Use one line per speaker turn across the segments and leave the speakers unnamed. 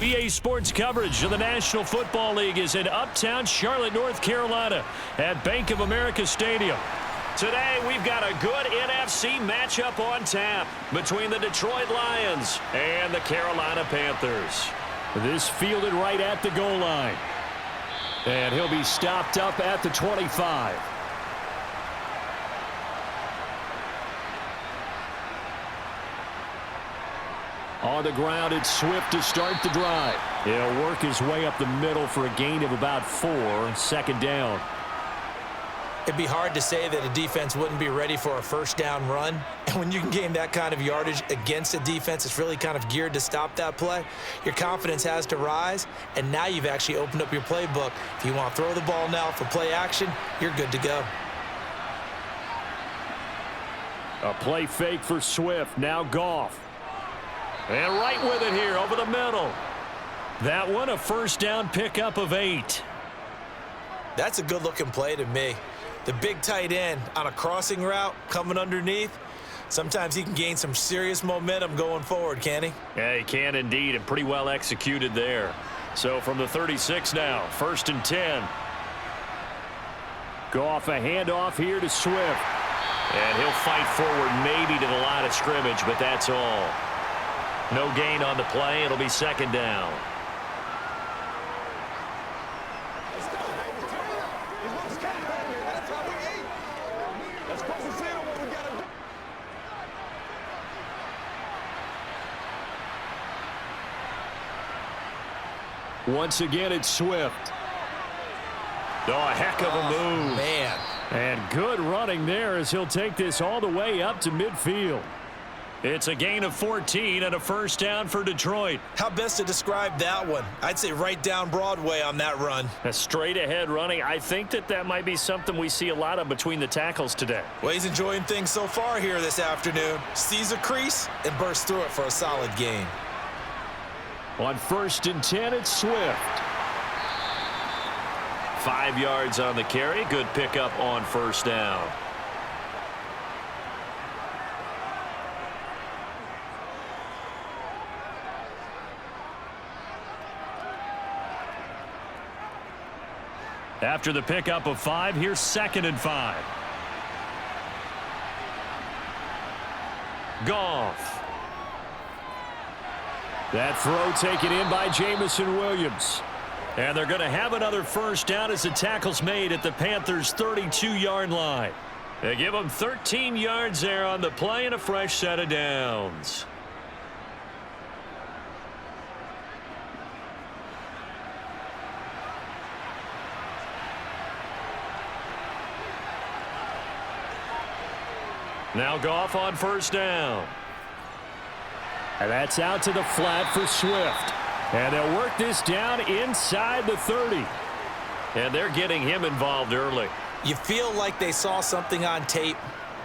EA Sports coverage of the National Football League is in uptown Charlotte, North Carolina at Bank of America Stadium. Today, we've got a good NFC matchup on tap between the Detroit Lions and the Carolina Panthers. This fielded right at the goal line. And he'll be stopped up at the 25. On the ground, it's Swift to start the drive. He'll work his way up the middle for a gain of about 4, second down.
It'd be hard to say that a defense wouldn't be ready for a first down run. And when you can gain that kind of yardage against a defense, it's really kind of geared to stop that play. Your confidence has to rise, and now you've actually opened up your playbook. If you want to throw the ball now for play action, you're good to go.
A play fake for Swift, now Goff. And right with it here over the middle. That one a first down pickup of 8.
That's a good-looking play to me. The big tight end on a crossing route coming underneath, sometimes he can gain some serious momentum going forward, can't he?
Yeah, he can indeed, and pretty well executed there. So from the 36 now, 1st and 10. Goff a handoff here to Swift. And he'll fight forward maybe to the line of scrimmage, but that's all. No gain on the play. It'll be second down. Once again, it's Swift. Oh, a heck of a move.
Man.
And good running there as he'll take this all the way up to midfield. It's a gain of 14 and a first down for Detroit.
How best to describe that one? I'd say right down Broadway on that run.
A straight ahead running. I think that might be something we see a lot of between the tackles today.
Well, he's enjoying things so far here this afternoon. Sees a crease and bursts through it for a solid gain.
On 1st and 10, it's Swift. 5 yards on the carry. Good pickup on first down. After the pickup of 5, here's 2nd and 5. Goff. That throw taken in by Jamison Williams. And they're going to have another first down as the tackle's made at the Panthers' 32-yard line. They give them 13 yards there on the play and a fresh set of downs. Now Goff on first down. And that's out to the flat for Swift. And they'll work this down inside the 30. And they're getting him involved early.
You feel like they saw something on tape,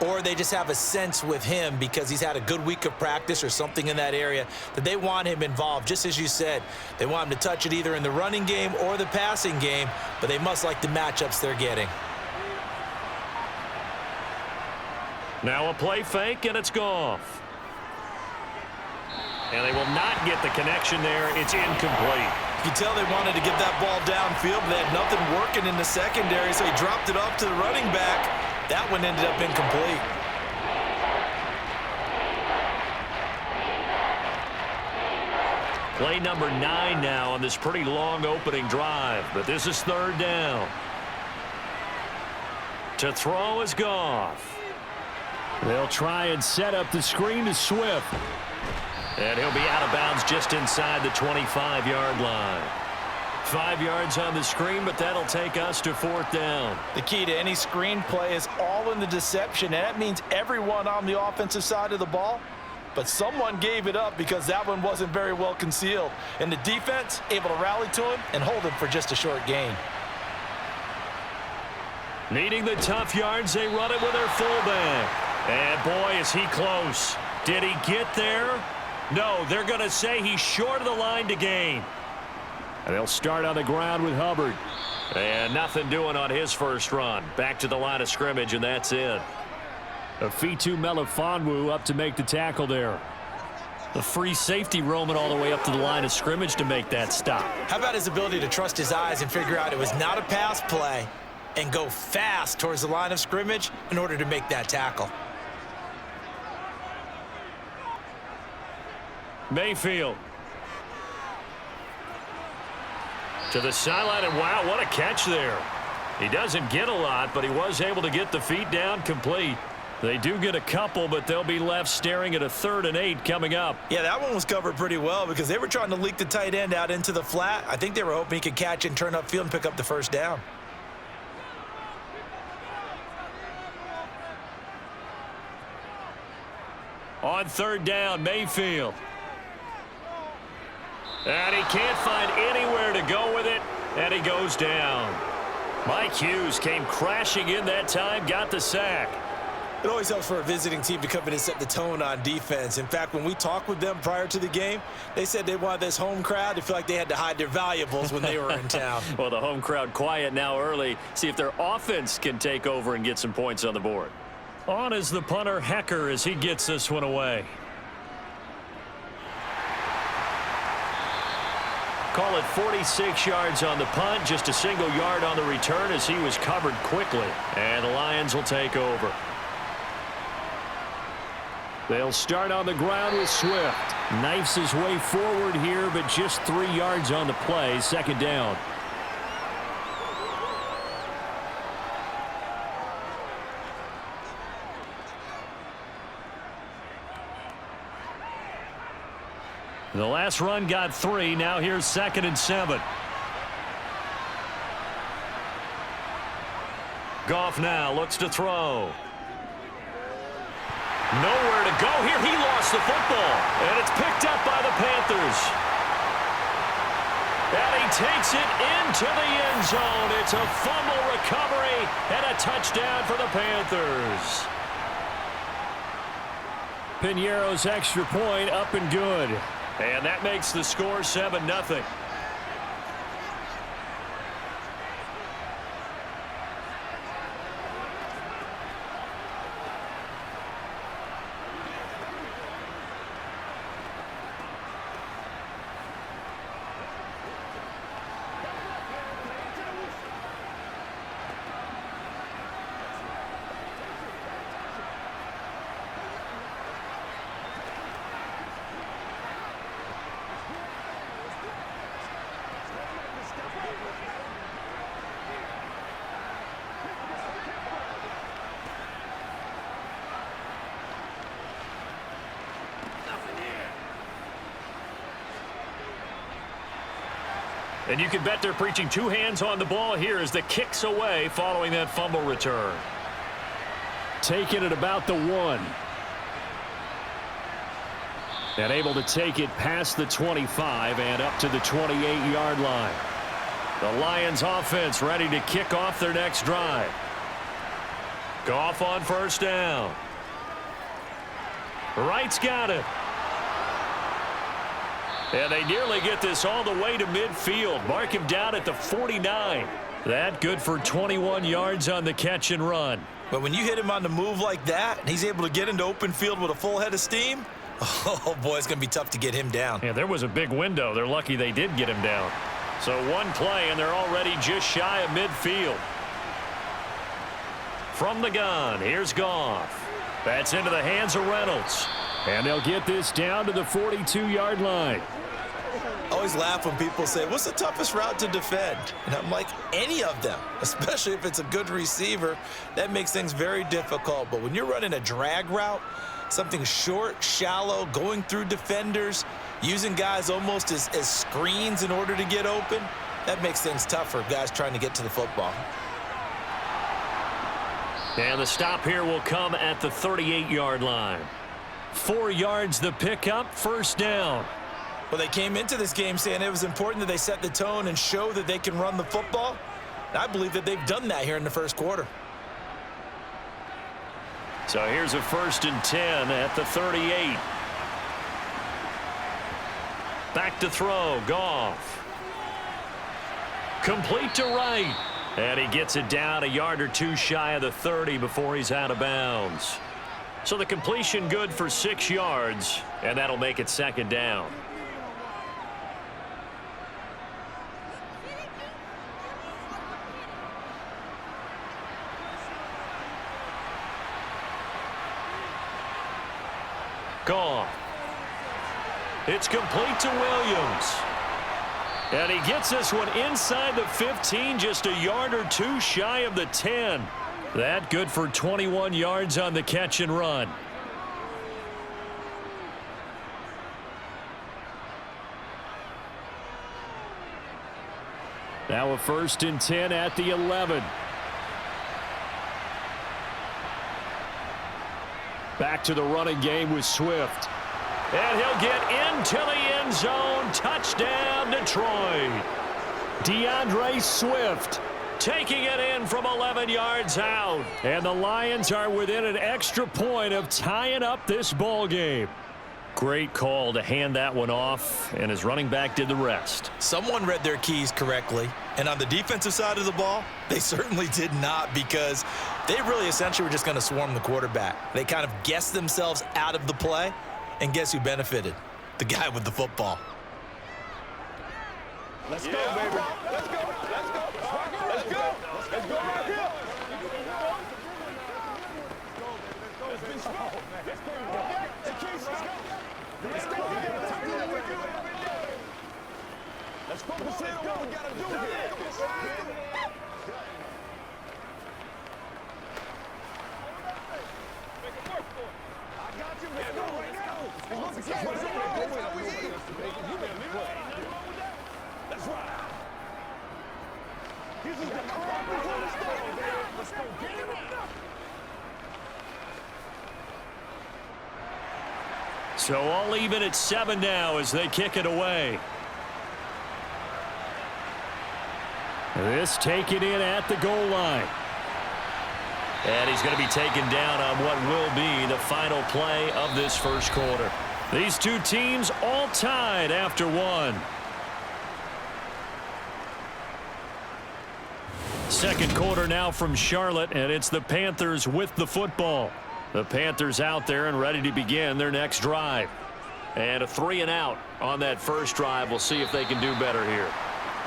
or they just have a sense with him because he's had a good week of practice or something in that area that they want him involved. Just as you said, they want him to touch it either in the running game or the passing game, but they must like the matchups they're getting.
Now a play fake, and it's Goff. And they will not get the connection there. It's incomplete.
You can tell they wanted to get that ball downfield, but they had nothing working in the secondary, so he dropped it off to the running back. That one ended up incomplete.
Play number 9 now on this pretty long opening drive, but this is 3rd down. To throw is Goff. They'll try and set up the screen to Swift. And he'll be out of bounds just inside the 25-yard line. 5 yards on the screen, but that'll take us to 4th down.
The key to any screen play is all in the deception, and that means everyone on the offensive side of the ball. But someone gave it up because that one wasn't very well concealed. And the defense able to rally to him and hold him for just a short gain.
Needing the tough yards, they run it with their fullback. And boy, is he close. Did he get there? No, they're going to say he's short of the line to gain. And they'll start on the ground with Hubbard. And nothing doing on his first run. Back to the line of scrimmage, and that's it. Afitu Melifonwu up to make the tackle there. The free safety roaming all the way up to the line of scrimmage to make that stop.
How about his ability to trust his eyes and figure out it was not a pass play and go fast towards the line of scrimmage in order to make that tackle?
Mayfield. To the sideline, and wow, what a catch there. He doesn't get a lot, but he was able to get the feet down complete. They do get a couple, but they'll be left staring at a 3rd and 8 coming up.
Yeah, that one was covered pretty well because they were trying to leak the tight end out into the flat. I think they were hoping he could catch and turn upfield and pick up the first down.
On 3rd down, Mayfield. And he can't find anywhere to go with it, and he goes down. Mike Hughes came crashing in that time, got the sack.
It always helps for a visiting team to come in and set the tone on defense. In fact, when we talked with them prior to the game, they said they wanted this home crowd to feel like they had to hide their valuables when they were in town.
Well, the home crowd quiet now early. See if their offense can take over and get some points on the board. On is the punter, Hecker, as he gets this one away. Call it 46 yards on the punt, just a single yard on the return as he was covered quickly. And the Lions will take over. They'll start on the ground with Swift. Knifes his way forward here, but just 3 yards on the play. 2nd down. The last run got 3. Now here's 2nd and 7. Goff now looks to throw. Nowhere to go here. He lost the football. And it's picked up by the Panthers. And he takes it into the end zone. It's a fumble recovery and a touchdown for the Panthers. Piñeiro's extra point up and good. And that makes the score 7-0. And you can bet they're preaching 2 hands on the ball here as the kick's away following that fumble return. Taking it about the 1. And able to take it past the 25 and up to the 28-yard line. The Lions offense ready to kick off their next drive. Goff on 1st down. Wright's got it. And they nearly get this all the way to midfield. Mark him down at the 49. That good for 21 yards on the catch and run.
But when you hit him on the move like that, and he's able to get into open field with a full head of steam, oh, boy, it's going to be tough to get him down.
Yeah, there was a big window. They're lucky they did get him down. So 1 play, and they're already just shy of midfield. From the gun, here's Goff. That's into the hands of Reynolds. And they'll get this down to the 42-yard line.
I always laugh when people say, what's the toughest route to defend? And I'm like, any of them, especially if it's a good receiver. That makes things very difficult. But when you're running a drag route, something short, shallow, going through defenders, using guys almost as screens in order to get open, that makes things tough for guys trying to get to the football.
And the stop here will come at the 38-yard line. 4 yards the pickup, 1st down.
Well, they came into this game saying it was important that they set the tone and show that they can run the football. And I believe that they've done that here in the 1st quarter.
So here's a 1st and 10 at the 38. Back to throw, Goff. Complete to Wright. And he gets it down a yard or 2 shy of the 30 before he's out of bounds. So the completion good for 6 yards, and that'll make it 2nd down. Gone. It's complete to Williams. And he gets this one inside the 15, just a yard or two shy of the 10. That good for 21 yards on the catch and run. Now a 1st and 10 at the 11. Back to the running game with Swift. And he'll get into the end zone. Touchdown, Detroit. DeAndre Swift taking it in from 11 yards out. And the Lions are within an extra point of tying up this ball game. Great call to hand that one off, and his running back did the rest.
Someone read their keys correctly, and on the defensive side of the ball, they certainly did not, because they really essentially were just going to swarm the quarterback. They kind of guessed themselves out of the play, and guess who benefited? The guy with the football.
Let's go, baby. Let's go. Let's go. Let's go. Let's go right here. Let's be smart. Let's go. Let's focus in on what we got to do here. I got you. Let's go right now. That's right. This is the crowd before the start. Let's go get it.
So all even at 7 now as they kick it away. This taken in at the goal line. And he's going to be taken down on what will be the final play of this first quarter. These two teams all tied after 1. Second quarter now from Charlotte, and it's the Panthers with the football. The Panthers out there and ready to begin their next drive. And a 3-and-out on that first drive. We'll see if they can do better here.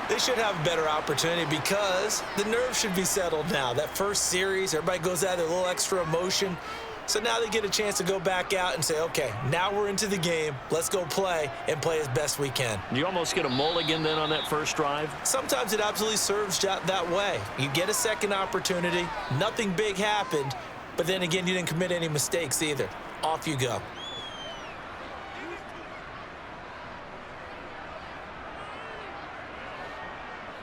They should have a better opportunity because the nerves should be settled now. That first series, everybody goes out there, a little extra emotion. So now they get a chance to go back out and say, okay, now we're into the game. Let's go play and play as best we can.
You almost get a mulligan then on that first drive?
Sometimes it absolutely serves that way. You get a second opportunity. Nothing big happened. But then again, you didn't commit any mistakes either. Off you go.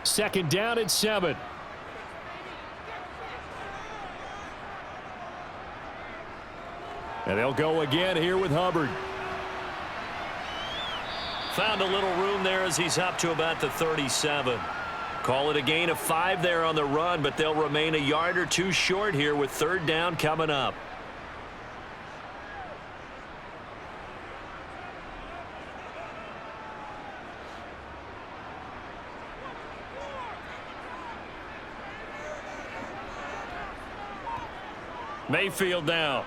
Second down at 7. And they'll go again here with Hubbard. Found a little room there as he's up to about the 37. Call it a gain of 5 there on the run, but they'll remain a yard or two short here with 3rd down coming up. Mayfield now.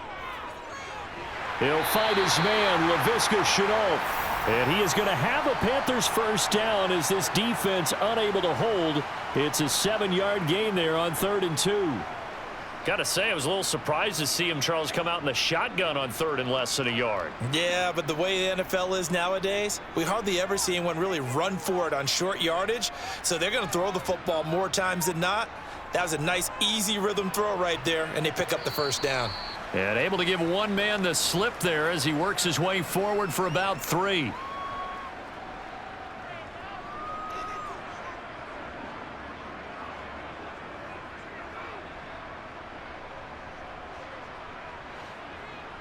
He'll fight his man, Laviska Shenault. And he is going to have a Panthers first down as this defense unable to hold. It's a 7-yard gain there on 3rd and 2. Got to say, I was a little surprised to see him, Charles, come out in the shotgun on 3rd and less than a yard.
Yeah, but the way the NFL is nowadays, we hardly ever see anyone really run for it on short yardage. So they're going to throw the football more times than not. That was a nice, easy rhythm throw right there, and they pick up the first down.
And able to give one man the slip there as he works his way forward for about 3.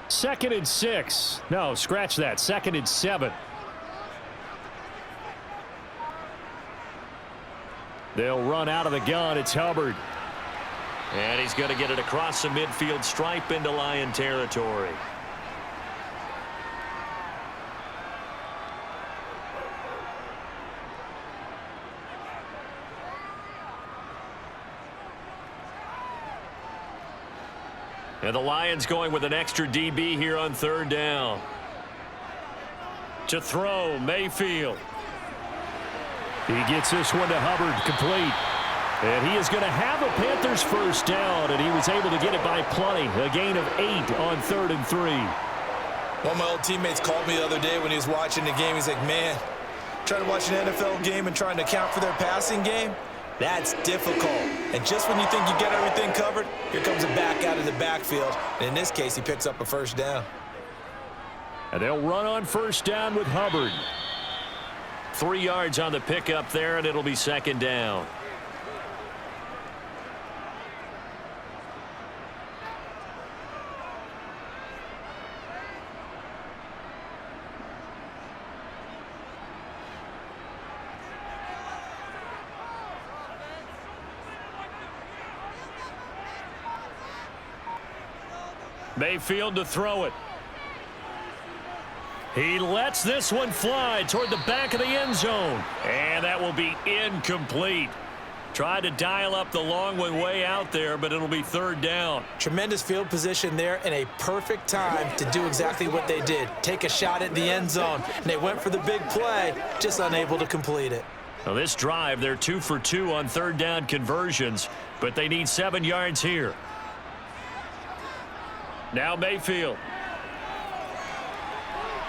Second and 6. No, scratch that. 2nd and 7. They'll run out of the gun. It's Hubbard. And he's going to get it across the midfield stripe into Lion territory. And the Lions going with an extra DB here on third down. To throw, Mayfield. He gets this one to Hubbard, complete. And he is going to have a Panthers first down, and he was able to get it by plenty. A gain of 8 on 3rd and 3.
One of my old teammates called me the other day when he was watching the game. He's like, man, trying to watch an NFL game and trying to account for their passing game, that's difficult. And just when you think you get everything covered, here comes a back out of the backfield. And in this case, he picks up a first down.
And they'll run on first down with Hubbard. 3 yards on the pickup there, and it'll be second down. Mayfield to throw it. He lets this one fly toward the back of the end zone. And that will be incomplete. Tried to dial up the long one way out there, but it'll be third down.
Tremendous field position there and a perfect time to do exactly what they did. Take a shot at the end zone. And they went for the big play, just unable to complete it.
Now this drive, they're 2 for 2 on third down conversions, but they need 7 yards here. Now Mayfield.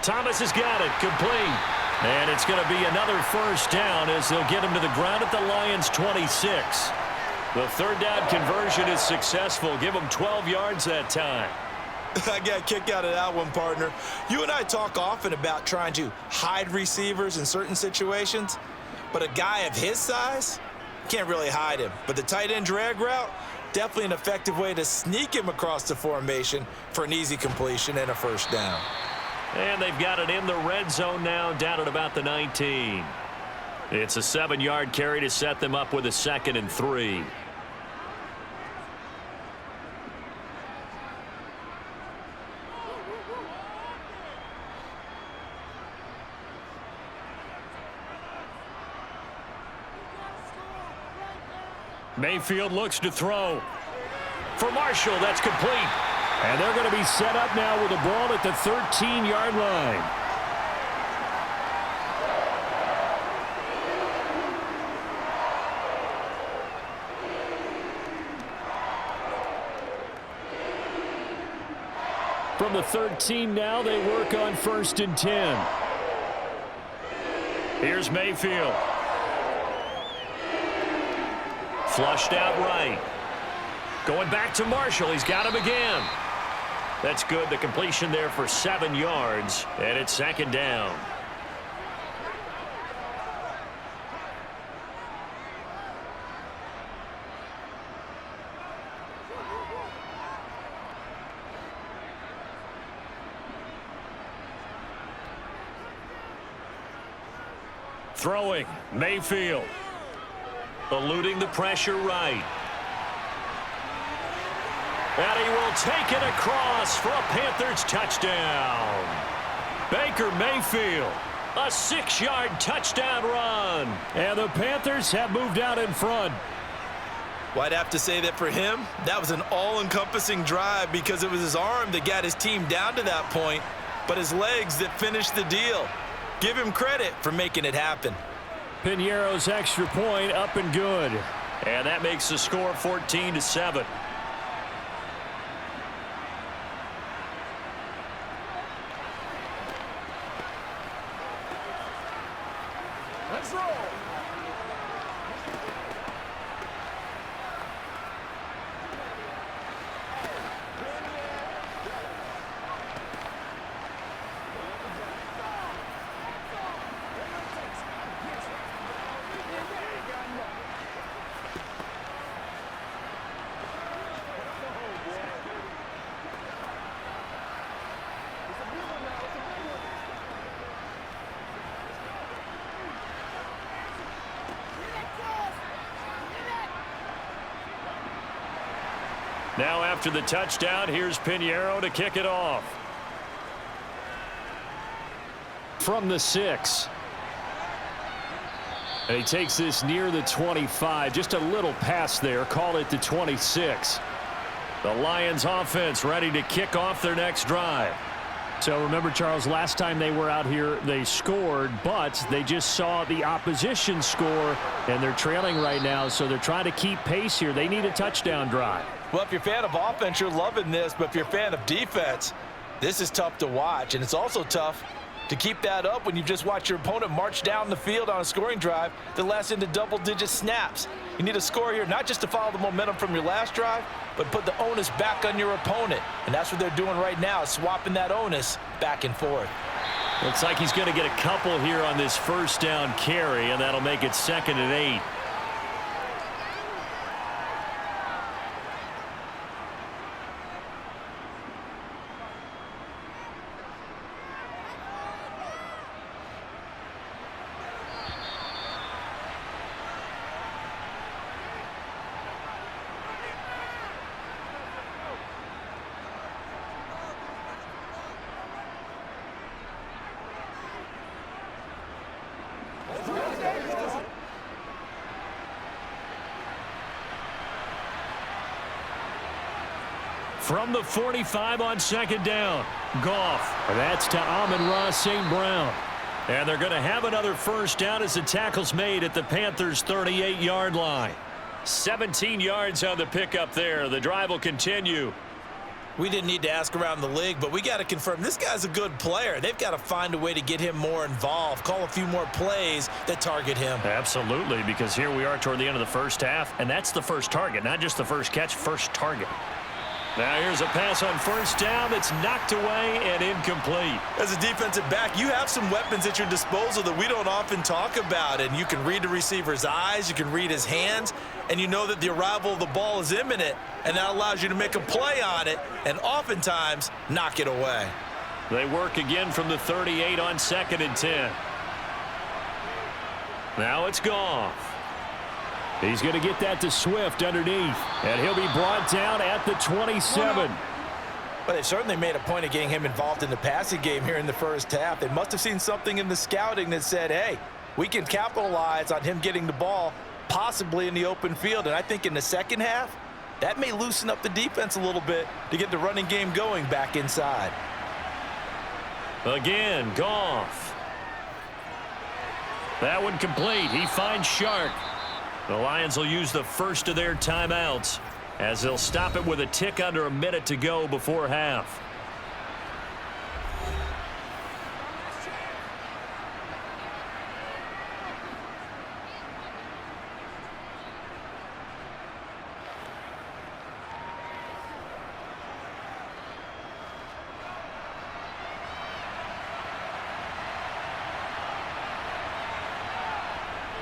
Thomas has got it, complete. And it's going to be another first down as they'll get him to the ground at the Lions' 26. The third down conversion is successful. Give them 12 yards that time.
I got a kick out of that one, partner. You and I talk often about trying to hide receivers in certain situations, but a guy of his size can't really hide him. But the tight end drag route, definitely an effective way to sneak him across the formation for an easy completion and a first down.
And they've got it in the red zone now, down at about the 19. It's a 7-yard carry to set them up with a 2nd and 3. Mayfield looks to throw. For Marshall, that's complete. And they're going to be set up now with the ball at the 13-yard line. From the 13 now, they work on 1st and 10. Here's Mayfield. Flushed out right. Going back to Marshall. He's got him again. That's good. The completion there for 7 yards. And it's 2nd down. Throwing. Mayfield. Eluding the pressure right. And he will take it across for a Panthers touchdown. Baker Mayfield, a 6-yard touchdown run. And the Panthers have moved out in front.
Well, I'd have to say that for him, that was an all-encompassing drive because it was his arm that got his team down to that point, but his legs that finished the deal. Give him credit for making it happen.
Piñeiro's extra point up and good. And that makes the score 14-7.
Let's roll.
Now after the touchdown, here's Piñeiro to kick it off. From the 6. And he takes this near the 25. Just a little pass there. Call it the 26. The Lions offense ready to kick off their next drive.
So remember, Charles, last time they were out here, they scored, but they just saw the opposition score, and they're trailing right now, so they're trying to keep pace here. They need a touchdown drive.
Well, if you're a fan of offense, you're loving this, but if you're a fan of defense, this is tough to watch, and it's also tough to keep that up when you just watch your opponent march down the field on a scoring drive that lasts into double-digit snaps. You need a score here, not just to follow the momentum from your last drive, but put the onus back on your opponent. And that's what they're doing right now, swapping that onus back and forth.
Looks like he's going to get a couple here on this first down carry, and that'll make it 2nd and 8. From the 45 on 2nd down, Goff. That's to Amon-Ra St. Brown. And they're going to have another first down as the tackle's made at the Panthers' 38-yard line. 17 yards on the pickup there. The drive will continue.
We didn't need to ask around the league, but we got to confirm this guy's a good player. They've got to find a way to get him more involved, call a few more plays that target him.
Absolutely, because here we are toward the end of the first half, and that's the first target, not just the first catch, first target. Now here's a pass on first down that's knocked away and incomplete.
As a defensive back, you have some weapons at your disposal that we don't often talk about, and you can read the receiver's eyes, you can read his hands, and you know that the arrival of the ball is imminent, and that allows you to make a play on it and oftentimes knock it away.
They work again from the 38 on 2nd and 10. Now it's Goff. He's going to get that to Swift underneath, and he'll be brought down at the 27.
But they certainly made a point of getting him involved in the passing game here in the first half. They must have seen something in the scouting that said, hey, we can capitalize on him getting the ball possibly in the open field. And I think in the second half, that may loosen up the defense a little bit to get the running game going back inside.
Again, Goff. That one complete. He finds Shark. The Lions will use the first of their timeouts as they'll stop it with a tick under a minute to go before half.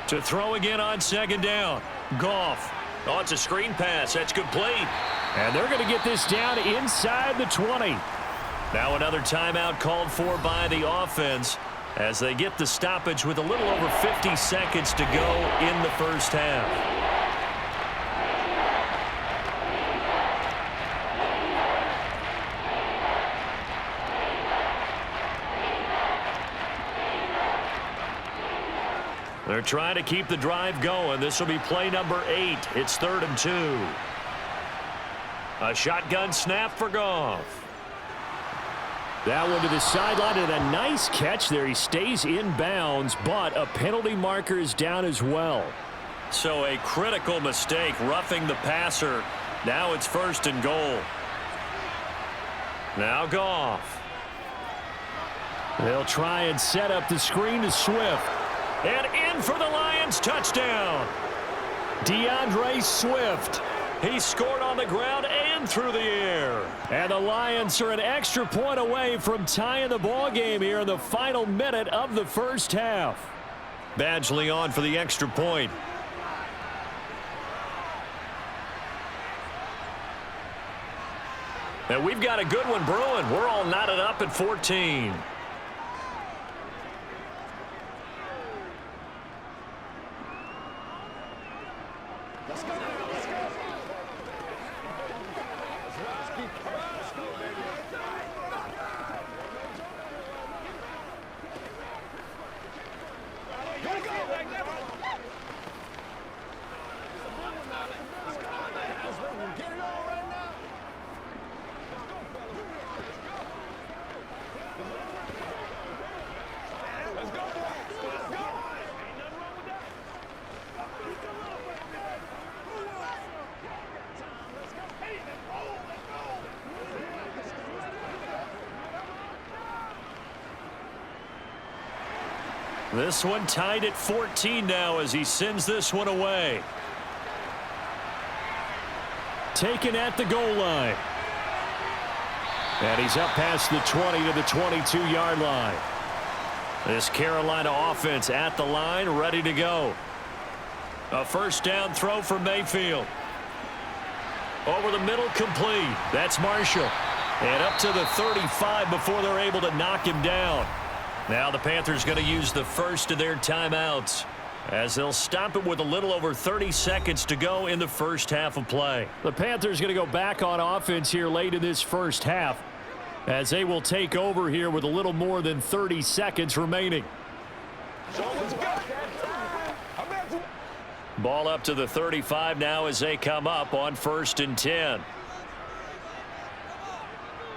To throw again on 2nd down. Goff. Oh, it's a screen pass. That's complete. And they're going to get this down inside the 20. Now another timeout called for by the offense as they get the stoppage with a little over 50 seconds to go in the first half. They're trying to keep the drive going. This will be play number 8. It's 3rd and 2. A shotgun snap for Goff. That one to the sideline and a nice catch there. He stays in bounds, but a penalty marker is down as well. So a critical mistake, roughing the passer. Now it's 1st and goal. Now Goff. They'll try and set up the screen to Swift. And in for the Lions, touchdown. DeAndre Swift. He scored on the ground and through the air. And the Lions are an extra point away from tying the ball game here in the final minute of the first half. Badgley on for the extra point. And we've got a good one brewing. We're all knotted up at 14.
Let's go. Let's go. Let's keep let's go, baby. Go, go. Get it on right now.
This one tied at 14 now as he sends this one away. Taken at the goal line. And he's up past the 20 to the 22-yard line. This Carolina offense at the line, ready to go. A first down throw for Mayfield. Over the middle, complete. That's Marshall. And up to the 35 before they're able to knock him down. Now the Panthers going to use the first of their timeouts as they'll stop it with a little over 30 seconds to go in the first half of play.
The Panthers going to go back on offense here late in this first half as they will take over here with a little more than 30 seconds remaining.
Ball up to the 35 now as they come up on 1st and 10.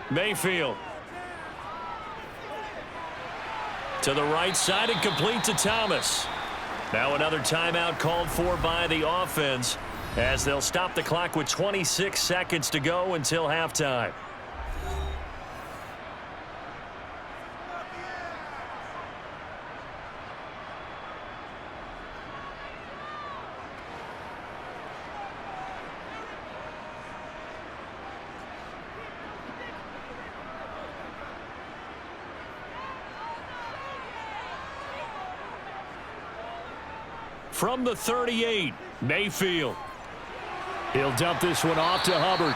Mayfield. To the right side and complete to Thomas. Now another timeout called for by the offense as they'll stop the clock with 26 seconds to go until halftime. From the 38, Mayfield.
He'll dump this one off to Hubbard.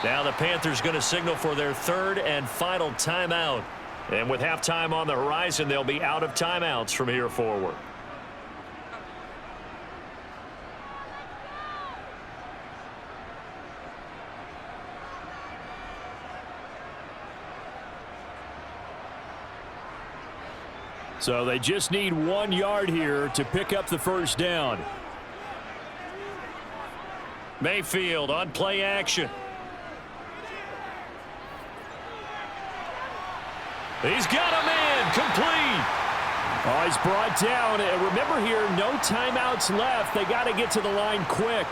Now the Panthers going to signal for their third and final timeout. And with halftime on the horizon, they'll be out of timeouts from here forward.
So they just need 1 yard here to pick up the first down.
Mayfield on play action. He's got a man complete.
Oh, he's brought down. Remember here, no timeouts left. They got to get to the line quick.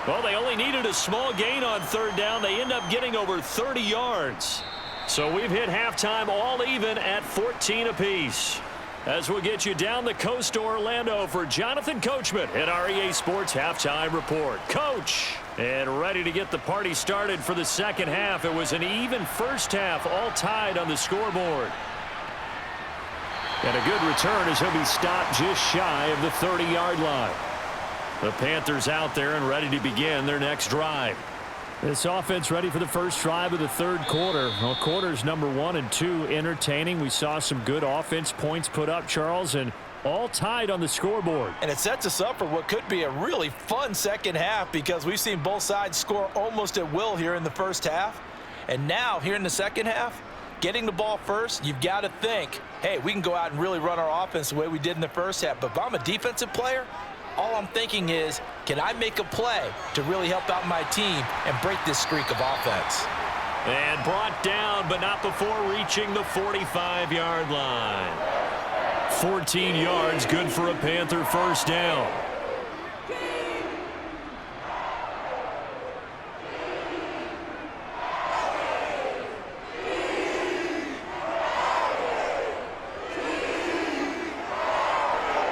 Well, they only needed a small gain on 3rd down. They end up getting over 30 yards. So we've hit halftime all even at 14 apiece. As we'll get you down the coast to Orlando for Jonathan Coachman at our EA Sports Halftime Report. Coach, and ready to get the party started for the second half. It was an even first half, all tied on the scoreboard.
And a good return as he'll be stopped just shy of the 30-yard line.
The Panthers out there and ready to begin their next drive.
This offense ready for the first drive of the third quarter. Well, quarters number 1 and 2 entertaining. We saw some good offense points put up, Charles, and all tied on the scoreboard.
And it sets us up for what could be a really fun second half because we've seen both sides score almost at will here in the first half. And now, here in the second half, getting the ball first, you've got to think, hey, we can go out and really run our offense the way we did in the first half. But if I'm a defensive player, all I'm thinking is, can I make a play to really help out my team and break this streak of offense?
And brought down, but not before reaching the 45-yard line. 14 yards, good for a Panther first down.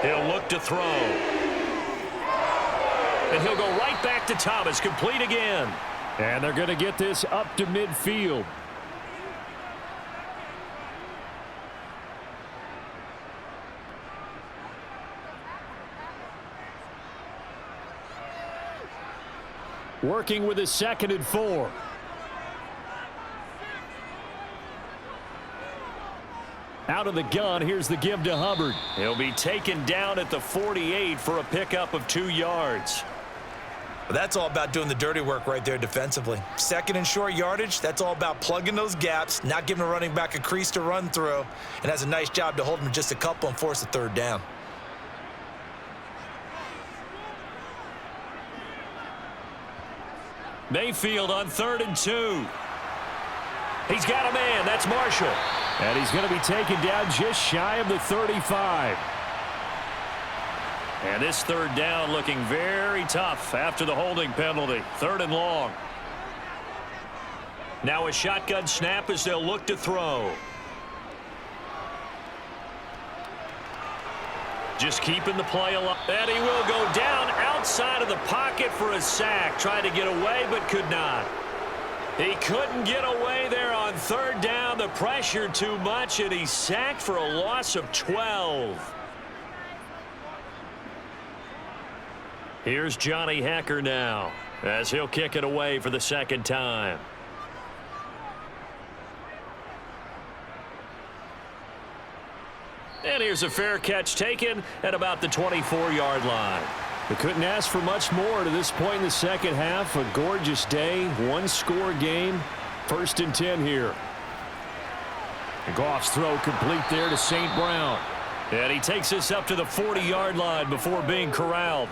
He'll look to throw. And he'll go right back to Thomas, complete again.
And they're going to get this up to midfield. Working with a 2nd and 4. Out of the gun, here's the give to Hubbard.
He'll be taken down at the 48 for a pickup of 2 yards.
That's all about doing the dirty work right there defensively. 2nd and short yardage, that's all about plugging those gaps, not giving a running back a crease to run through, and has a nice job to hold him just a couple and force a 3rd down.
Mayfield on 3rd and 2. He's got a man. That's Marshall.
And he's going to be taken down just shy of the 35.
And this 3rd down looking very tough after the holding penalty. 3rd and long. Now a shotgun snap as they'll look to throw. just keeping the play alive. And he will go down outside of the pocket for a sack. Tried to get away, but could not. He couldn't get away there on third down. The pressure too much, and he's sacked for a loss of 12. Here's Johnny Hacker now, as he'll kick it away for the second time. And here's a fair catch taken at about the 24-yard line.
We couldn't ask for much more to this point in the second half. A gorgeous day, one-score game. 1st and 10 here. And Goff's throw complete there to St. Brown.
And he takes us up to the 40-yard line before being corralled.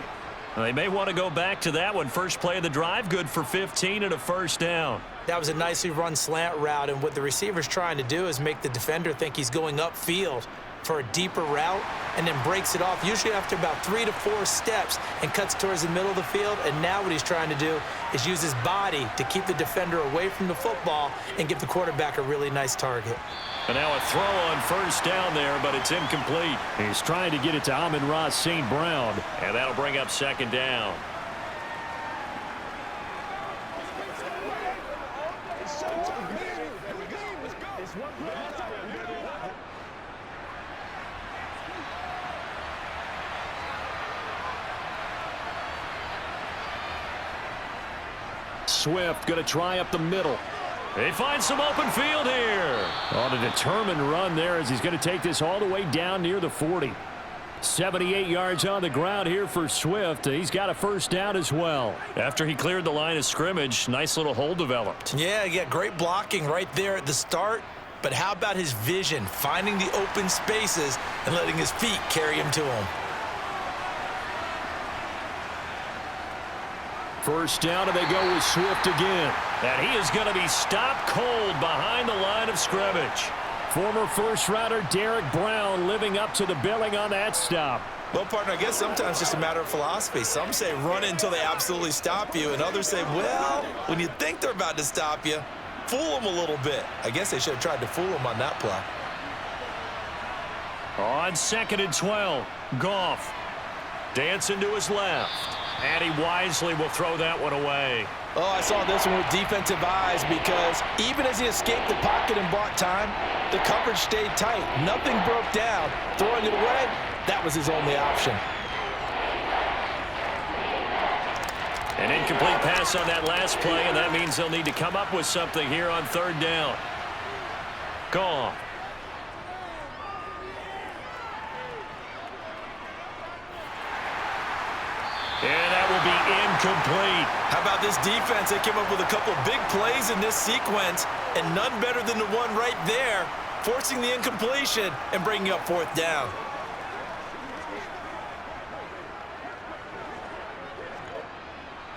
They may want to go back to that one. First play of the drive, good for 15 and a first down.
That was a nicely run slant route, and what the receiver's trying to do is make the defender think he's going upfield for a deeper route, and then breaks it off, usually after about 3 to 4 steps, and cuts towards the middle of the field. And now what he's trying to do is use his body to keep the defender away from the football and give the quarterback a really nice target.
And now a throw on first down there, but it's incomplete.
He's trying to get it to Amon-Ra St. Brown.
And that'll bring up second down.
Swift going to try up the middle.
They find some open field here.
On a determined run there as he's going to take this all the way down near the 40. 78 yards on the ground here for Swift. He's got a first down as well.
After he cleared the line of scrimmage, nice little hole developed.
Yeah, great blocking right there at the start. But how about his vision, finding the open spaces and letting his feet carry him to him?
First down, and they go with Swift again.
And he is going to be stopped cold behind the line of scrimmage.
Former first-rounder Derek Brown living up to the billing on that stop.
Well, partner, I guess sometimes it's just a matter of philosophy. Some say run until they absolutely stop you, and others say, well, when you think they're about to stop you, fool them a little bit. I guess they should have tried to fool them on that play.
On 2nd and 12, Goff dancing to his left. And he wisely will throw that one away.
Oh, I saw this one with defensive eyes, because even as he escaped the pocket and bought time, the coverage stayed tight. Nothing broke down. Throwing it away, that was his only option.
An incomplete pass on that last play, and that means they'll need to come up with something here on third down. Goff. And that will be incomplete.
How about this defense? They came up with a couple big plays in this sequence, and none better than the one right there, forcing the incompletion and bringing up 4th down.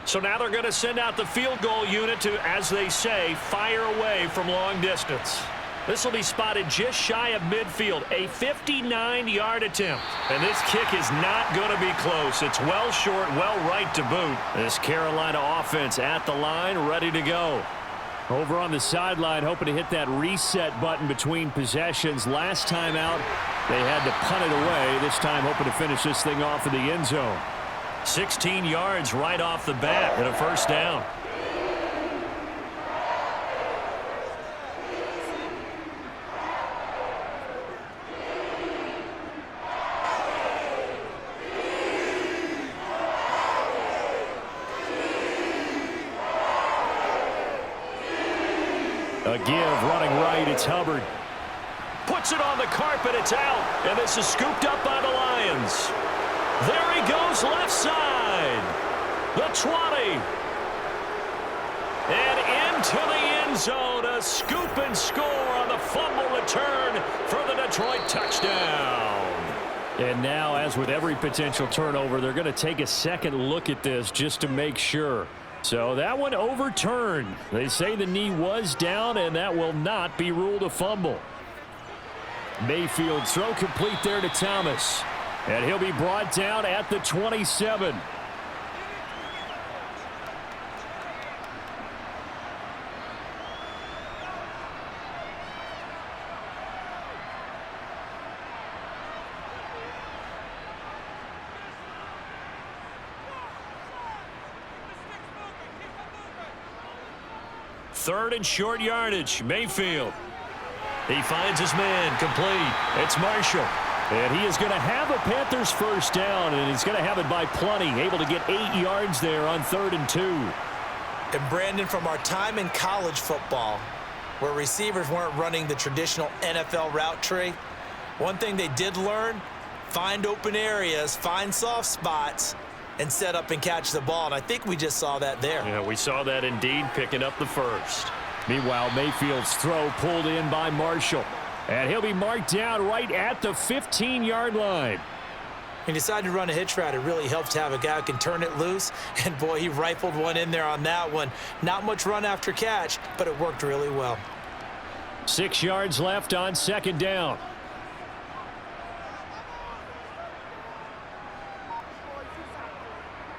So now they're going to send out the field goal unit to, as they say, fire away from long distance. This will be spotted just shy of midfield, a 59-yard attempt. And this kick is not going to be close. It's well short, well right to boot. This Carolina offense at the line, ready to go.
Over on the sideline, hoping to hit that reset button between possessions. Last time out, they had to punt it away. This time, hoping to finish this thing off in the end zone.
16 yards right off the bat and a first down.
A give, running right, it's Hubbard.
Puts it on the carpet, it's out, and this is scooped up by the Lions. There he goes, left side. The 20. And into the end zone, a scoop and score on the fumble return for the Detroit touchdown.
And now, as with every potential turnover, they're going to take a second look at this just to make sure. So that one overturned. They say the knee was down, and that will not be ruled a fumble. Mayfield throw complete there to Thomas. And he'll be brought down at the 27.
3rd and short yardage. Mayfield. He finds his man, complete. It's Marshall. And he is going to have a Panthers first down, and he's going to have it by plenty. Able to get 8 yards there on 3rd and 2.
And Brandon, from our time in college football, where receivers weren't running the traditional NFL route tree, one thing they did learn, find open areas, find soft spots, and set up and catch the ball. And I think we just saw that there.
Yeah, we saw that indeed, picking up the first.
Meanwhile, Mayfield's throw pulled in by Marshall. And he'll be marked down right at the 15-yard line.
He decided to run a hitch route. It really helps to have a guy who can turn it loose. And, boy, he rifled one in there on that one. Not much run after catch, but it worked really well.
6 yards left on 2nd down.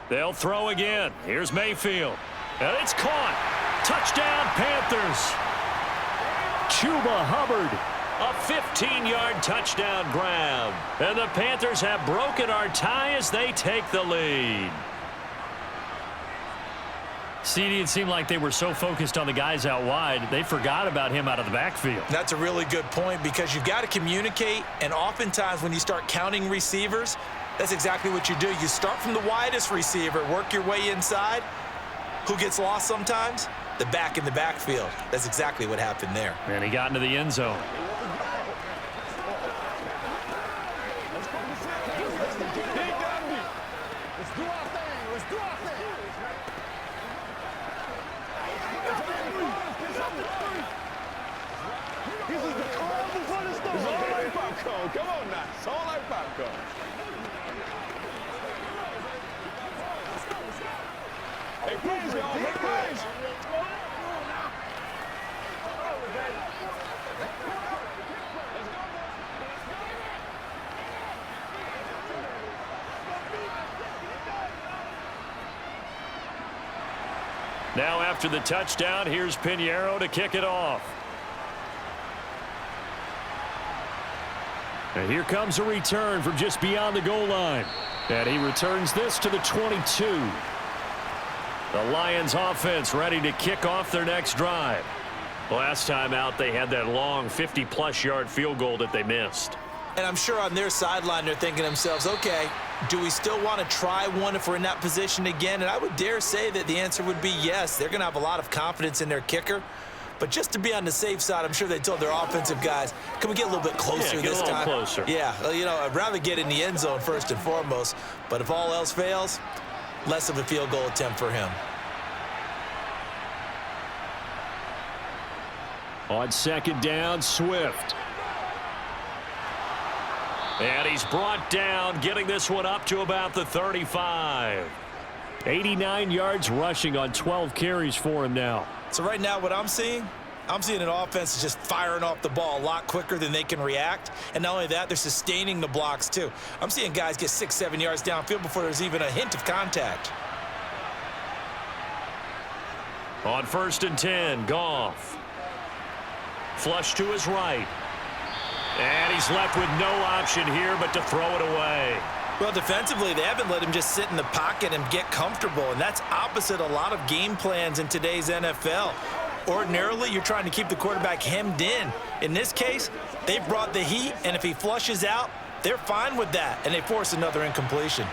They'll throw again. Here's Mayfield. And it's caught. Touchdown, Panthers.
Chuba Hubbard.
A 15-yard touchdown grab. And the Panthers have broken our tie as they take the lead.
CD, it seemed like they were so focused on the guys out wide, they forgot about him out of the backfield.
That's a really good point, because you've got to communicate, and oftentimes when you start counting receivers, that's exactly what you do. You start from the widest receiver, work your way inside. Who gets lost sometimes? The back in the backfield. That's exactly what happened there.
And he got into the end zone.
Come on now. It's all like popcorn. Hey, praise y'all. Hey, praise.
Now after the touchdown, here's Pinheiro to kick it off.
And here comes a return from just beyond the goal line. And he returns this to the 22. The Lions offense ready to kick off their next drive. Last time out, they had that long 50-plus yard field goal that they missed.
And I'm sure on their sideline they're thinking to themselves, okay, do we still want to try one if we're in that position again? And I would dare say that the answer would be yes. They're going to have a lot of confidence in their kicker. But just to be on the safe side, I'm sure they told their offensive guys, can we get a little bit closer this time?
Get a little closer.
Yeah, well, you know, I'd rather get in the end zone first and foremost. But if all else fails, less of a field goal attempt for him.
On 2nd down, Swift.
And he's brought down, getting this one up to about the 35.
89 yards rushing on 12 carries for him now.
So right now what I'm seeing an offense that's just firing off the ball a lot quicker than they can react. And not only that, they're sustaining the blocks too. I'm seeing guys get 6-7 yards downfield before there's even a hint of contact.
On 1st and 10, Goff. Flush to his right. And he's left with no option here but to throw it away.
Well, defensively, they haven't let him just sit in the pocket and get comfortable, and that's opposite a lot of game plans in today's NFL. Ordinarily, you're trying to keep the quarterback hemmed in. In this case, they've brought the heat, and if he flushes out, they're fine with that, and they force another incompletion.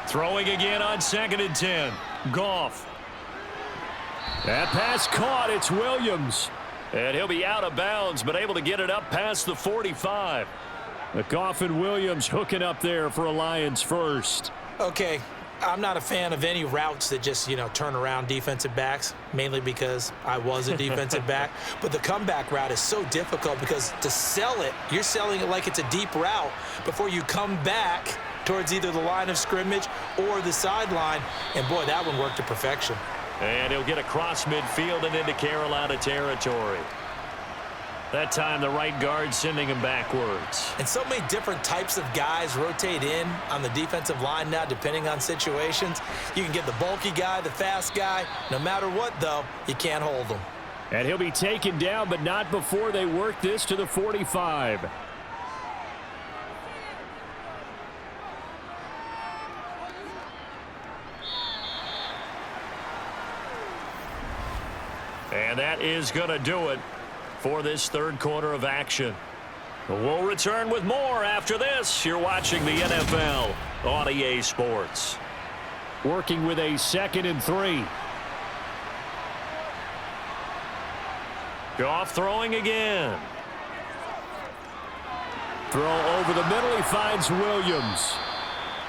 Throwing again on 2nd and 10. Goff.
That pass caught. It's Williams.
And he'll be out of bounds, but able to get it up past the 45.
Goff and Williams hooking up there for a Lions first.
Okay, I'm not a fan of any routes that just, turn around defensive backs, mainly because I was a defensive back. But the comeback route is so difficult because to sell it, you're selling it like it's a deep route before you come back towards either the line of scrimmage or the sideline. And, boy, that one worked to perfection.
And he'll get across midfield and into Carolina territory. That time the right guard sending him backwards.
And so many different types of guys rotate in on the defensive line now depending on situations. You can get the bulky guy, the fast guy. No matter what, though, you can't hold them.
And he'll be taken down, but not before they work this to the 45.
And that is going to do it for this third quarter of action. We'll return with more after this. You're watching the NFL on EA Sports.
Working with a 2nd and 3.
Goff throwing again.
Throw over the middle. He finds Williams.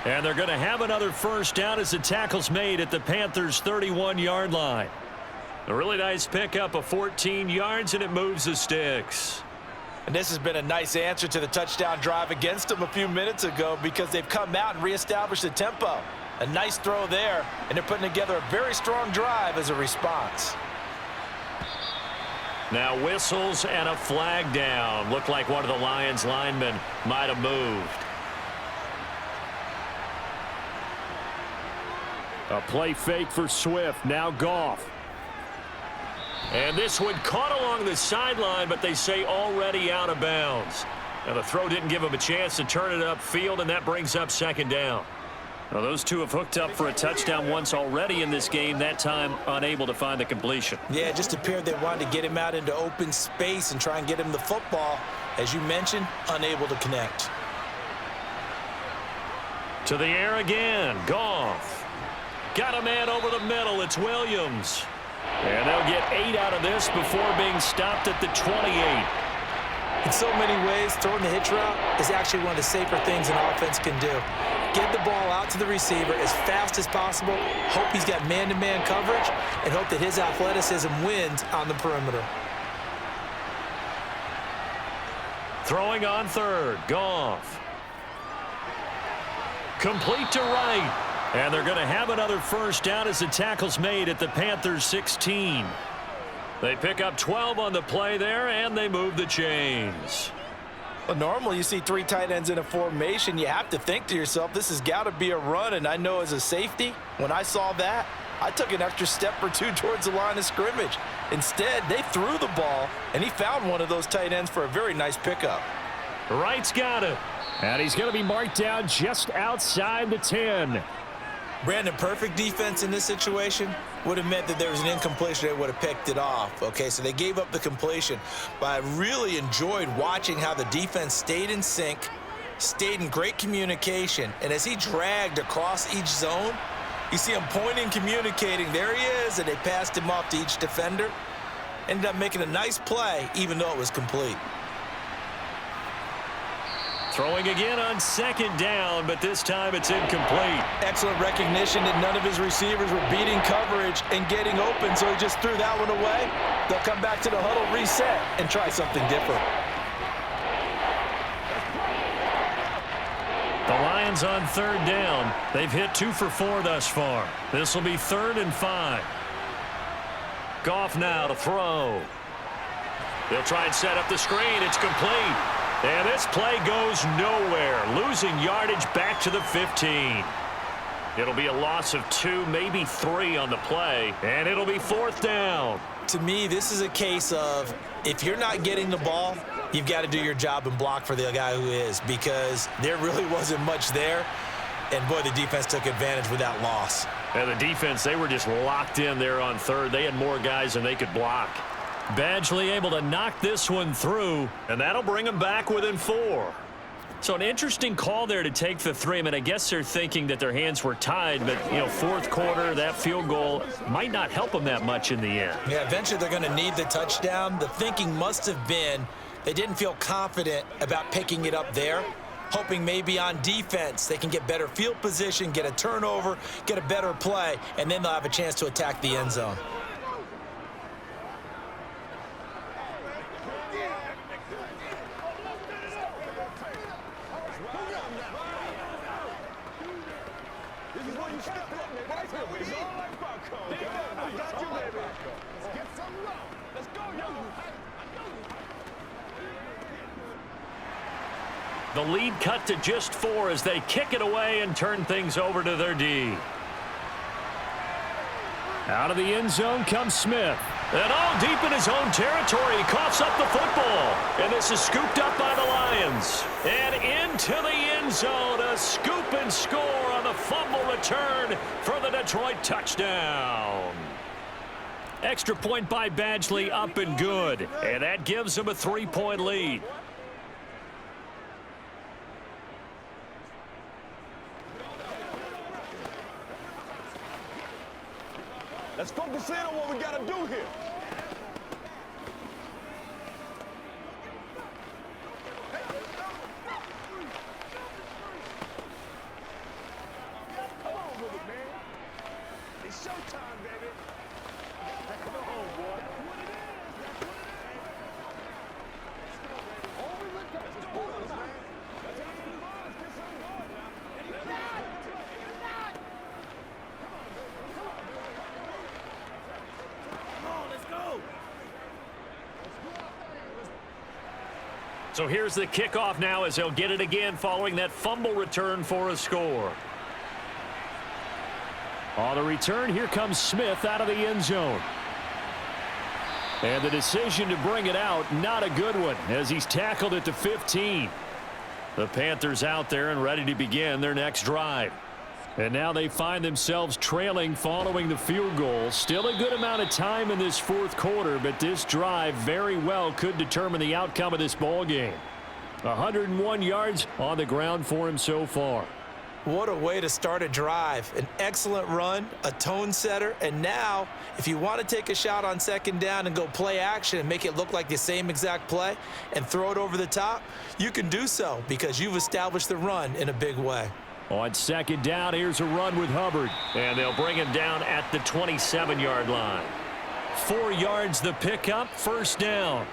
And they're going to have another first down as the tackle's made at the Panthers' 31-yard line. A really nice pickup of 14 yards, and it moves the sticks.
And this has been a nice answer to the touchdown drive against them a few minutes ago because they've come out and reestablished the tempo. A nice throw there, and they're putting together a very strong drive as a response.
Now whistles and a flag down. Looked like one of the Lions linemen might have moved.
A play fake for Swift. Now Goff.
And this one caught along the sideline, but they say already out of bounds. Now the throw didn't give him a chance to turn it upfield, and that brings up 2nd down.
Well, those two have hooked up for a touchdown once already in this game, that time unable to find the completion.
Yeah, it just appeared they wanted to get him out into open space and try and get him the football. As you mentioned, unable to connect.
To the air again. Goff. Got a man over the middle. It's Williams. And they'll get 8 out of this before being stopped at the 28.
In so many ways, throwing the hitch route is actually one of the safer things an offense can do. Get the ball out to the receiver as fast as possible, hope he's got man-to-man coverage, and hope that his athleticism wins on the perimeter.
Throwing on 3rd. Goff. Complete to right. And they're going to have another first down as the tackle's made at the Panthers' 16. They pick up 12 on the play there, and they move the chains.
Well, normally you see 3 tight ends in a formation. You have to think to yourself, this has got to be a run. And I know as a safety, when I saw that, I took an extra step or 2 towards the line of scrimmage. Instead, they threw the ball, and he found one of those tight ends for a very nice pickup.
Wright's got it.
And he's going to be marked down just outside the 10.
Brandon, perfect defense in this situation would have meant that there was an incompletion. They would have picked it off. Okay, so they gave up the completion. But I really enjoyed watching how the defense stayed in sync, stayed in great communication. And as he dragged across each zone, you see him pointing, communicating. There he is, and they passed him off to each defender. Ended up making a nice play, even though it was complete.
Throwing again on 2nd down, but this time it's incomplete.
Excellent recognition that none of his receivers were beating coverage and getting open, so he just threw that one away. They'll come back to the huddle, reset, and try something different.
The Lions on 3rd down. They've hit 2 for 4 thus far. This will be 3rd and 5. Goff now to throw. They'll try and set up the screen. It's complete. And this play goes nowhere. Losing yardage back to the 15. It'll be a loss of 2, maybe 3 on the play. And it'll be 4th down.
To me, this is a case of if you're not getting the ball, you've got to do your job and block for the guy who is, because there really wasn't much there. And, boy, the defense took advantage with that loss.
And the defense, they were just locked in there on 3rd. They had more guys than they could block. Badgley able to knock this one through, and that'll bring them back within 4. So an interesting call there to take the 3. I mean, I guess they're thinking that their hands were tied, but, you know, 4th quarter, that field goal might not help them that much in the end.
Yeah, eventually they're going to need the touchdown. The thinking must have been they didn't feel confident about picking it up there, hoping maybe on defense they can get better field position, get a turnover, get a better play, and then they'll have a chance to attack the end zone.
The lead cut to just 4 as they kick it away and turn things over to their D.
Out of the end zone comes Smith.
And all deep in his own territory, he coughs up the football. And this is scooped up by the Lions. And into the end zone, a scoop and score on the fumble return for the Detroit touchdown. Extra point by Badgley, up and good. And that gives them a 3-point lead.
Let's focus in on what we got to do here. Come on with it, man. It's showtime, baby. Come on, boy.
So here's the kickoff now as they'll get it again following that fumble return for a score.
On the return, here comes Smith out of the end zone. And the decision to bring it out, not a good one, as he's tackled at the 15. The Panthers out there and ready to begin their next drive. And now they find themselves trailing following the field goal. Still a good amount of time in this fourth quarter, but this drive very well could determine the outcome of this ball game. 101 yards on the ground for him so far.
What a way to start a drive. An excellent run, a tone setter, and now if you want to take a shot on second down and go play action and make it look like the same exact play and throw it over the top, you can do so because you've established the run in a big way.
On second down, here's a run with Hubbard. And they'll bring him down at the 27-yard line. 4 yards the pickup, first down.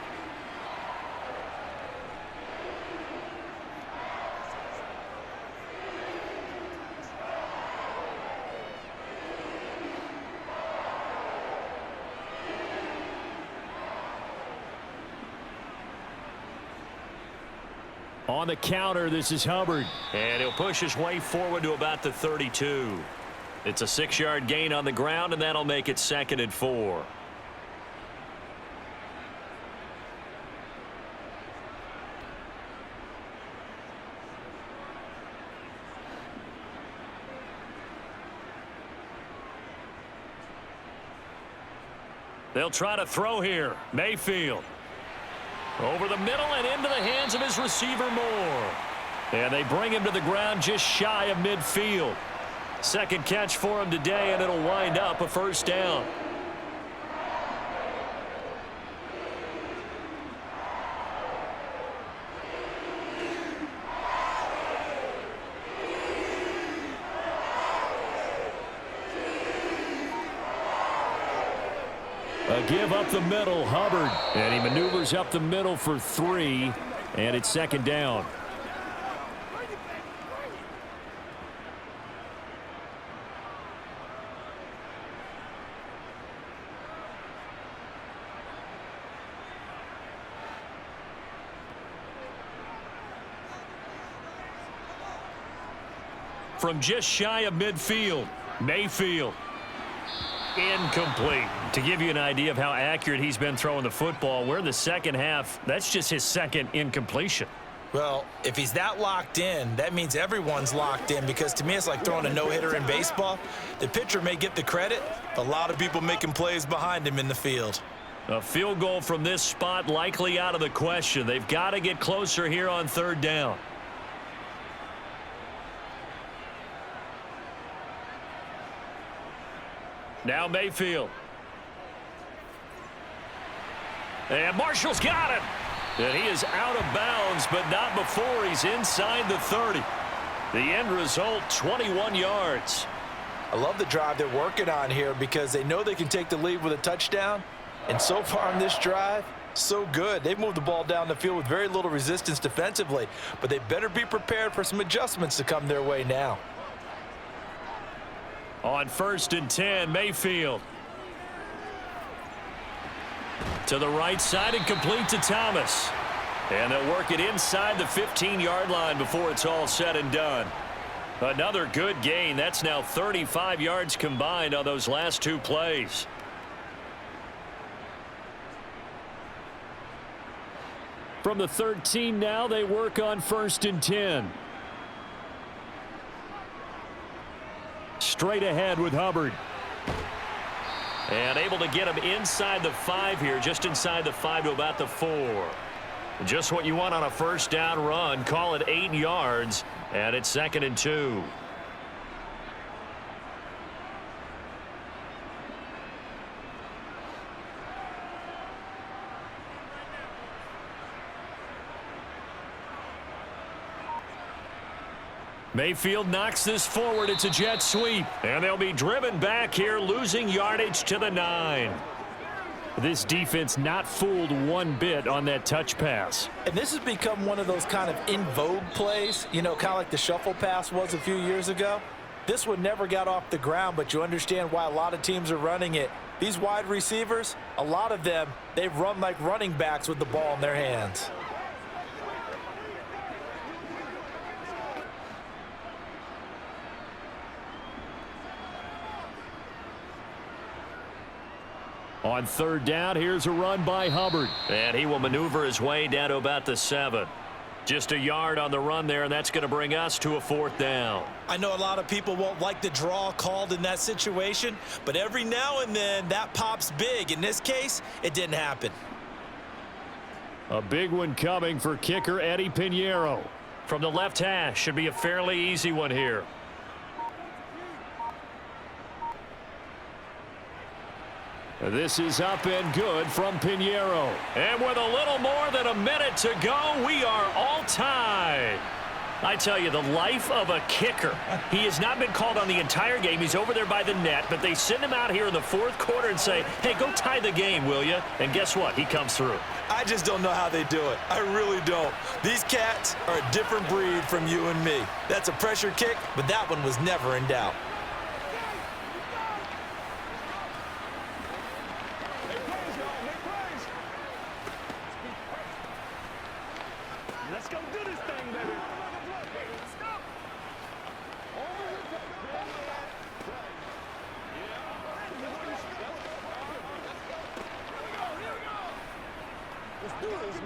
On the counter, this is Hubbard.
And he'll push his way forward to about the 32. It's a 6-yard gain on the ground, and that'll make it 2nd and 4. They'll try to throw here. Mayfield. Over the middle and into the hands of his receiver Moore. And they bring him to the ground just shy of midfield. Second catch for him today, and it'll wind up a first down.
A give up the middle, Hubbard. And he maneuvers up the middle for 3, and it's second down.
From just shy of midfield, Mayfield. Incomplete. To give you an idea of how accurate he's been throwing the football, we're in the second half. That's just his second incompletion.
Well, if he's that locked in, that means everyone's locked in, because to me it's like throwing a no-hitter in baseball. The pitcher may get the credit, but a lot of people making plays behind him in the field.
A field goal from this spot likely out of the question. They've got to get closer here on third down. Now Mayfield. And Marshall's got him. And he is out of bounds, but not before he's inside the 30. The end result, 21 yards.
I love the drive they're working on here because they know they can take the lead with a touchdown. And so far on this drive, so good. They've moved the ball down the field with very little resistance defensively, but they better be prepared for some adjustments to come their way now.
On 1st and 10, Mayfield. To the right side and complete to Thomas. And they'll work it inside the 15-yard line before it's all said and done. Another good gain. That's now 35 yards combined on those last 2 plays.
From the 13 now, they work on 1st and 10. Straight ahead with Hubbard.
And able to get him inside the 5 here, just inside the 5 to about the 4. Just what you want on a first down run. Call it 8 yards, and it's 2nd and 2. Mayfield knocks this forward. It's a jet sweep. And they'll be driven back here, losing yardage to the 9.
This defense not fooled one bit on that touch pass.
And this has become one of those kind of in vogue plays, you know, kind of like the shuffle pass was a few years ago. This one never got off the ground, but you understand why a lot of teams are running it. These wide receivers, a lot of them, they run like running backs with the ball in their hands.
On 3rd down, here's a run by Hubbard.
And he will maneuver his way down to about the 7. Just a yard on the run there, and that's going to bring us to a 4th down.
I know a lot of people won't like the draw called in that situation, but every now and then that pops big. In this case, it didn't happen.
A big one coming for kicker Eddie Pinheiro.
From the left hash, should be a fairly easy one here.
This is up and good from Pinheiro.
And with a little more than a minute to go, we are all tied. I tell you, the life of a kicker. He has not been called on the entire game. He's over there by the net, but they send him out here in the 4th quarter and say, hey, go tie the game, will you? And guess what? He comes through.
I just don't know how they do it. I really don't. These cats are a different breed from you and me. That's a pressure kick, but that one was never in doubt.
Let's go do this thing, baby. Let's go. Let's do this,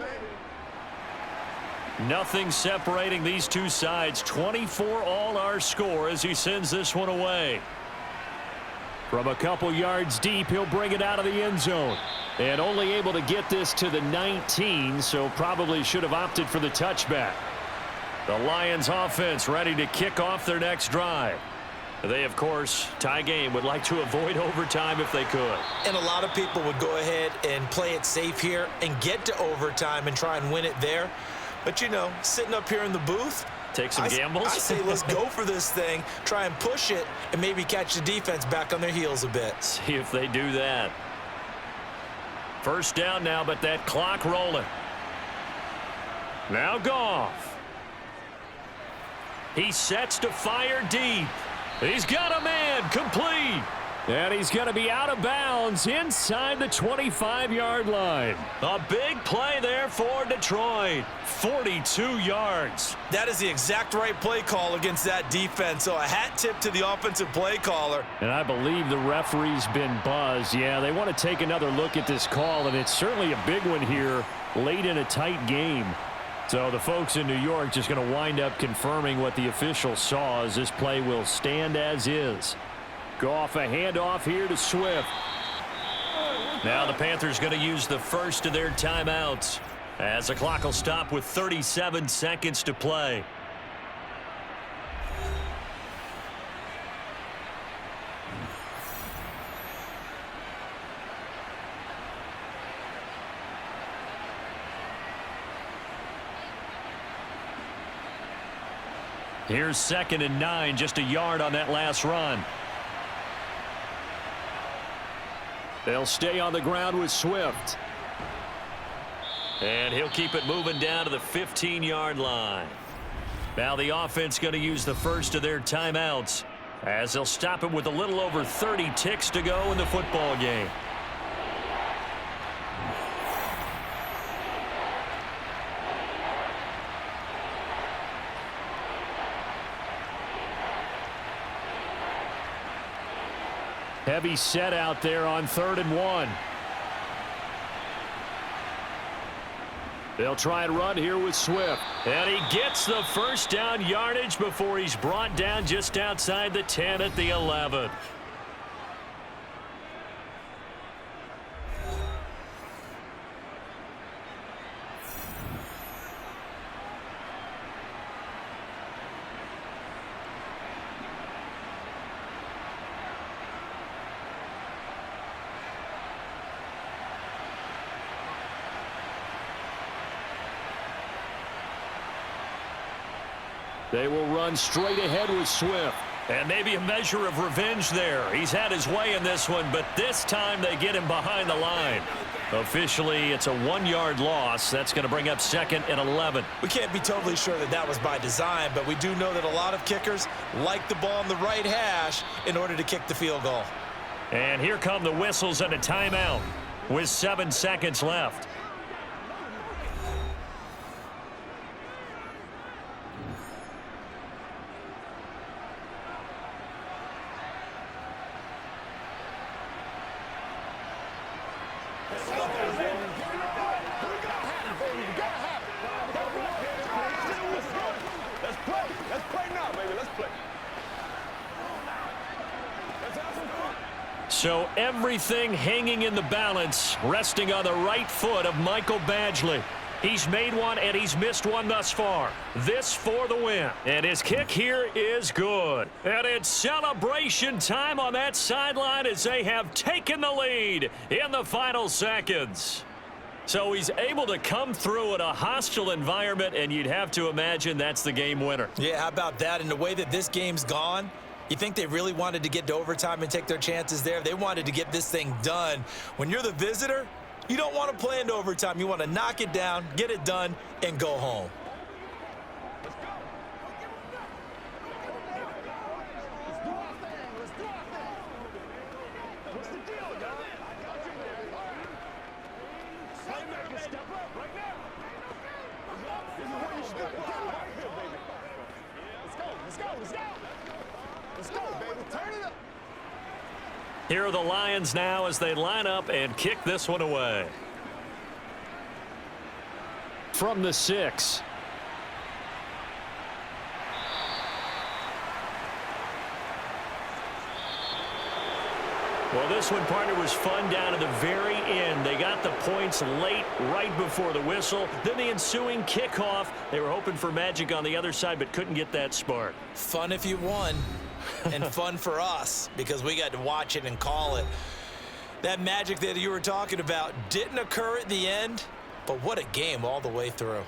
man.
Nothing separating these two sides. 24 all our score as he sends this one away.
From a couple yards deep, he'll bring it out of the end zone. And only able to get this to the 19, so probably should have opted for the touchback.
The Lions offense ready to kick off their next drive. They, of course, tie game, would like to avoid overtime if they could.
And a lot of people would go ahead and play it safe here and get to overtime and try and win it there. But, you know, sitting up here in the booth,
take some gambles.
I say let's go for this thing, try and push it, and maybe catch the defense back on their heels a bit.
See if they do that. First down now, but that clock rolling. Now Goff. He sets to fire deep. He's got a man, complete.
And he's going to be out of bounds inside the 25-yard line.
A big play there for Detroit. 42 yards.
That is the exact right play call against that defense. So a hat tip to the offensive play caller.
And I believe the referee's been buzzed. Yeah, they want to take another look at this call, and it's certainly a big one here late in a tight game. So the folks in New York just going to wind up confirming what the official saw as this play will stand as is. Goff a handoff here to Swift.
Now the Panthers going to use the first of their timeouts as the clock will stop with 37 seconds to play. Here's 2nd and 9, just a yard on that last run.
They'll stay on the ground with Swift.
And he'll keep it moving down to the 15-yard line. Now the offense going to use the first of their timeouts as they'll stop it with a little over 30 ticks to go in the football game.
Heavy set out there on 3rd and 1. They'll try and run here with Swift.
And he gets the first down yardage before he's brought down just outside the 10 at the 11.
They will run straight ahead with Swift.
And maybe a measure of revenge there. He's had his way in this one, but this time they get him behind the line. Officially, it's a 1-yard loss. That's going to bring up 2nd and 11.
We can't be totally sure that that was by design, but we do know that a lot of kickers like the ball on the right hash in order to kick the field goal.
And here come the whistles and a timeout with 7 seconds left. So everything hanging in the balance, resting on the right foot of Michael Badgley. He's made one and he's missed one thus far. This for the win. And his kick here is good. And it's celebration time on that sideline as they have taken the lead in the final seconds. So he's able to come through in a hostile environment, and you'd have to imagine that's the game winner.
Yeah, how about that? And the way that this game's gone, you think they really wanted to get to overtime and take their chances there? They wanted to get this thing done. When you're the visitor, you don't want to play into overtime. You want to knock it down, get it done, and go home.
Here are the Lions now as they line up and kick this one away.
From the 6.
Well, this one, partner, was fun down to the very end. They got the points late, right before the whistle. Then the ensuing kickoff. They were hoping for magic on the other side, but couldn't get that spark.
Fun if you won, and fun for us because we got to watch it and call it. That magic that you were talking about didn't occur at the end, but what a game all the way through.